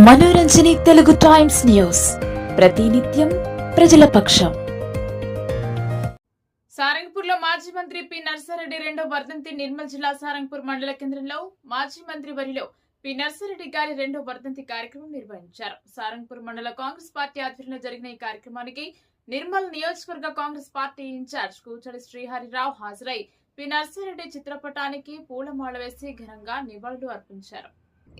మనోరంజని Telugu times news ప్రతినిత్యం ప్రజల పక్షం. సారంగపూర్లో మాజీ మంత్రి పి నర్సారెడ్డి రెండో వర్ధంతి. నిర్మల్ జిల్లా సారంగపూర్ మండల కేంద్రంలో మాజీ మంత్రి వరిలో పి నర్సారెడ్డి గారి రెండో వర్ధంతి కార్యక్రమం నిర్వహించారు. సారంగపూర్ మండల కాంగ్రెస్ పార్టీ ఆధ్వర్యంలో జరిగిన ఈ కార్యక్రమానికి నిర్మల్ నియోజకవర్గ కాంగ్రెస్ పార్టీ ఇన్ఛార్జ్ కూచడి శ్రీహరిరావు హాజరై పి నర్సారెడ్డి చిత్రపటానికి పూలమాల వేసి ఘనంగా నివాళులు అర్పించారు.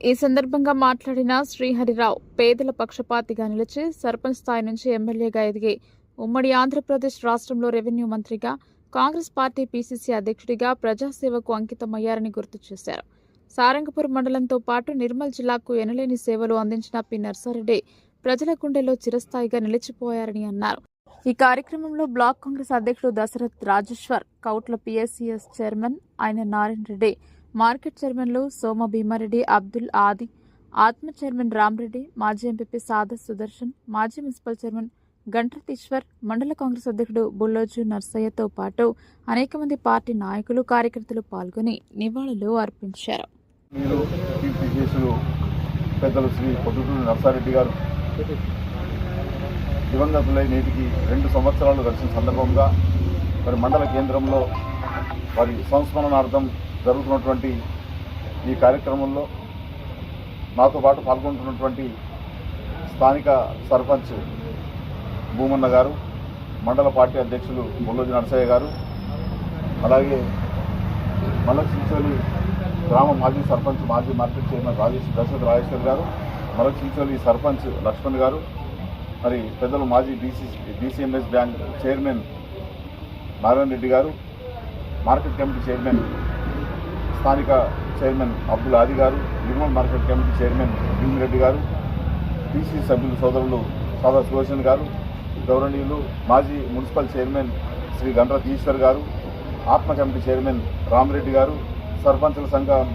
ఈ సందర్భంగా మాట్లాడిన శ్రీహరిరావు పేదల పక్షపాతిగా నిలిచి సర్పంచ్ స్థాయి నుంచి ఎమ్మెల్యేగా ఎదిగి ఉమ్మడి ఆంధ్రప్రదేశ్ రాష్ట్రంలో రెవెన్యూ మంత్రిగా, కాంగ్రెస్ పార్టీ పీసీసీ అధ్యక్షుడిగా ప్రజాసేవకు అంకితమయ్యారని గుర్తు చేశారు. సారంగపూర్ మండలంతో పాటు నిర్మల్ జిల్లాకు ఎనలేని సేవలు అందించిన పి నర్సారెడ్డి ప్రజల గుండెల్లో చిరస్థాయిగా నిలిచిపోయారని అన్నారు. ఈ కార్యక్రమంలో బ్లాక్ కాంగ్రెస్ అధ్యక్షుడు దశరథ్ రాజేశ్వర్, కౌట్ల పిఎస్సిఎస్ చైర్మన్ ఆయన నారాయణ రెడ్డి, మార్కెట్ చైర్మన్లు సోమ భీమారెడ్డి, అబ్దుల్ ఆది, ఆత్మ చైర్మన్ రామరెడ్డి, మాజీ ఎంపీపీ సాదా సుదర్శన్, మాజీ మున్సిపల్ చైర్మన్ గంట్రతీశ్వర్, మండల కాంగ్రెస్ అధ్యక్షుడు బుల్లోజు నర్సయ్యతో పాటు అనేక మంది పార్టీ నాయకులు, కార్యకర్తలు పాల్గొని నివాళులు అర్పించారు. పెద్దలు శ్రీ పొద్దుటూరి నర్సారెడ్డి గారు దివంగతులై నేటికి 2 సంవత్సరాలు గడిచిన సందర్భంగా మరి మండల కేంద్రంలో వారి సంస్మరణార్థం జరుగుతున్నటువంటి ఈ కార్యక్రమంలో నాతో పాటు పాల్గొంటున్నటువంటి స్థానిక సర్పంచ్ భూమన్న గారు, మండల పార్టీ అధ్యక్షులు బుల్లోజు నర్సయ్య గారు, అలాగే మలక్చించోలి గ్రామ మాజీ సర్పంచ్, మాజీ మార్కెట్ చైర్మన్ దశరథ్ రాజేశ్వర్ గారు, మలక్చించోలి సర్పంచ్ లక్ష్మణ్ గారు, మరి పెద్దలు మాజీ DCMS bank chairman Narayana Reddy గారు, మార్కెట్ కమిటీ చైర్మన్ స్థానిక చైర్మన్ అబ్దుల్ ఆది గారు, Nirmal market committee chairman Bhimireddy గారు, పీసీ సభ్యులు సోదరులు సాదా సుదర్శన్ గారు, గౌరవనీయులు మాజీ మున్సిపల్ చైర్మన్ శ్రీ గంట్రత్ ఈశ్వర్ గారు, ఆత్మ కమిటీ చైర్మన్ రామరెడ్డి గారు, సర్పంచుల సంఘం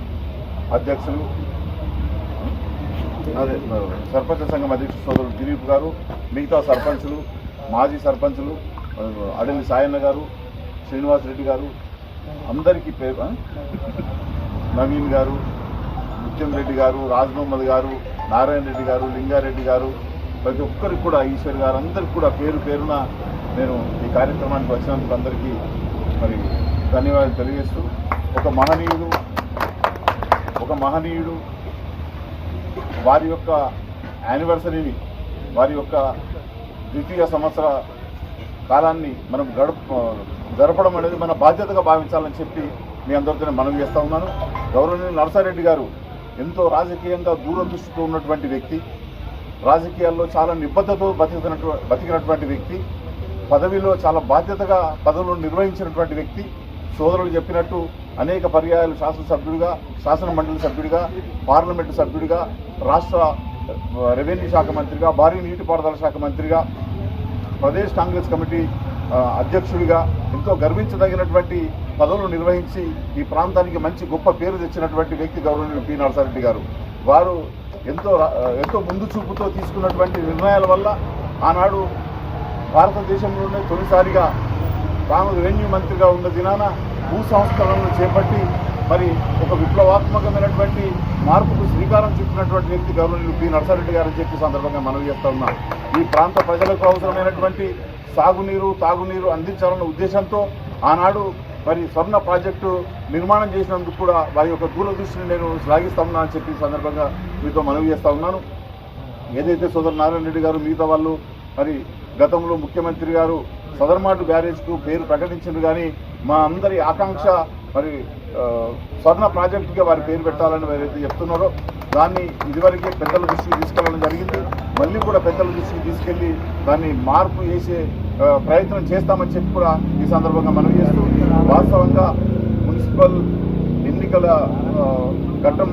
అధ్యక్షులు సోదరులు దిలీప్ గారు, మిగతా సర్పంచులు, మాజీ సర్పంచులు అడలి సాయన్న గారు, శ్రీనివాస్ రెడ్డి గారు, అందరికీ నవీన్ గారు, ముత్యం రెడ్డి గారు, రాజ్ మహమ్మద్ గారు, నారాయణ రెడ్డి గారు, లింగారెడ్డి గారు, ప్రతి ఒక్కరికి కూడా ఈశ్వర్ గారు, అందరికీ కూడా పేరు పేరున నేను ఈ కార్యక్రమానికి వచ్చినందుకు అందరికీ మరి ధన్యవాదాలు తెలియజేస్తూ, ఒక మహనీయుడు వారి యొక్క యానివర్సరీని, వారి యొక్క ద్వితీయ సంవత్సర కాలాన్ని మనం జరపడం అనేది మన బాధ్యతగా భావించాలని చెప్పి మీ అందరితో మనవి చేస్తూ ఉన్నాను. గౌరవనీయులు నర్సారెడ్డి గారు ఎంతో రాజకీయంగా దూరదృష్టితో ఉన్నటువంటి వ్యక్తి, రాజకీయాల్లో చాలా నిబద్ధతతో బతికినటువంటి వ్యక్తి, పదవిలో చాలా బాధ్యతగా పదవులను నిర్వహించినటువంటి వ్యక్తి. సోదరులు చెప్పినట్టు అనేక పర్యాయాలు శాసనసభ్యుడిగా, శాసన మండలి సభ్యుడిగా, పార్లమెంటు సభ్యుడిగా, రాష్ట్ర రెవెన్యూ శాఖ మంత్రిగా, భారీ నీటిపారుదల శాఖ మంత్రిగా, ప్రదేశ్ కాంగ్రెస్ కమిటీ అధ్యక్షుడిగా ఎంతో గర్వించదగినటువంటి పదవులు నిర్వహించి ఈ ప్రాంతానికి మంచి గొప్ప పేరు తెచ్చినటువంటి వ్యక్తి గౌరవనీయులు పి నర్సారెడ్డి గారు. వారు ఎంతో ముందు చూపుతో తీసుకున్నటువంటి నిర్ణయాల వల్ల ఆనాడు భారతదేశంలోనే తొలిసారిగా తాను రెవెన్యూ మంత్రిగా ఉన్న దినాన భూ సంస్కరణలు చేపట్టి మరి ఒక విప్లవాత్మకమైనటువంటి మార్పుకు శ్రీకారం చుట్టినటువంటి వ్యక్తి గౌరవనీయులు పి నర్సారెడ్డి గారు అని చెప్పి సందర్భంగా మనవి చేస్తూ ఉన్నాం. ఈ ప్రాంత ప్రజలకు అవసరమైనటువంటి సాగునీరు, తాగునీరు అందించాలన్న ఉద్దేశంతో ఆనాడు మరి స్వర్ణ ప్రాజెక్టు నిర్మాణం చేసినందుకు కూడా వారి యొక్క దూరదృష్టిని నేను శ్లాఘిస్తా ఉన్నా అని చెప్పి సందర్భంగా మీతో మనవి చేస్తూ ఉన్నాను. ఏదైతే సోదరు నారాయణ రెడ్డి గారు మిగతా వాళ్ళు మరి గతంలో ముఖ్యమంత్రి గారు సదర్మాటు బ్యారేజ్కు పేరు ప్రకటించారు, కానీ మా అందరి ఆకాంక్ష మరి స్వర్ణ ప్రాజెక్టుగా వారి పేరు పెట్టాలని ఎవరైతే చెప్తున్నారో దాన్ని ఇదివరకే పెద్దల దృష్టికి తీసుకెళ్లడం జరిగింది. మళ్ళీ కూడా పెద్దల దృష్టికి తీసుకెళ్లి దాన్ని మార్పు చేసే ప్రయత్నం చేస్తామని చెప్పి కూడా ఈ సందర్భంగా మనం చేస్తూ, వాస్తవంగా మున్సిపల్ ఎన్నికల ఘట్టం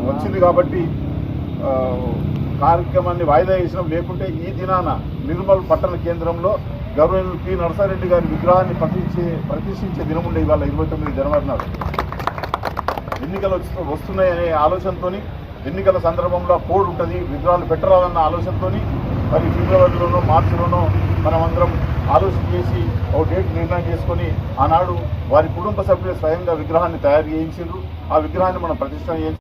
వచ్చింది కాబట్టి కార్యక్రమాన్ని వాయిదా వేసినాం. లేకుంటే ఈ దినాన నిర్మల్ పట్టణ కేంద్రంలో గౌరవనీయులు పి నర్సారెడ్డి గారి విగ్రహాన్ని ప్రతిష్ఠించే దినం ఉండే ఇవాళ 29 జనవరి నాడు. ఎన్నికలు వస్తున్నాయనే ఆలోచనతో, ఎన్నికల సందర్భంలో కోడ్ ఉంటుంది, విగ్రహాలు పెట్టరాదన్న ఆలోచనతో మరి ఫిబ్రవరిలోనో మార్చిలోనో మనమందరం ఆలోచన చేసి ఒక డేట్ నిర్ణయం చేసుకొని ఆనాడు వారి కుటుంబ సభ్యులు స్వయంగా విగ్రహాన్ని తయారు చేయించారు. ఆ విగ్రహాన్ని మనం ప్రతిష్ఠ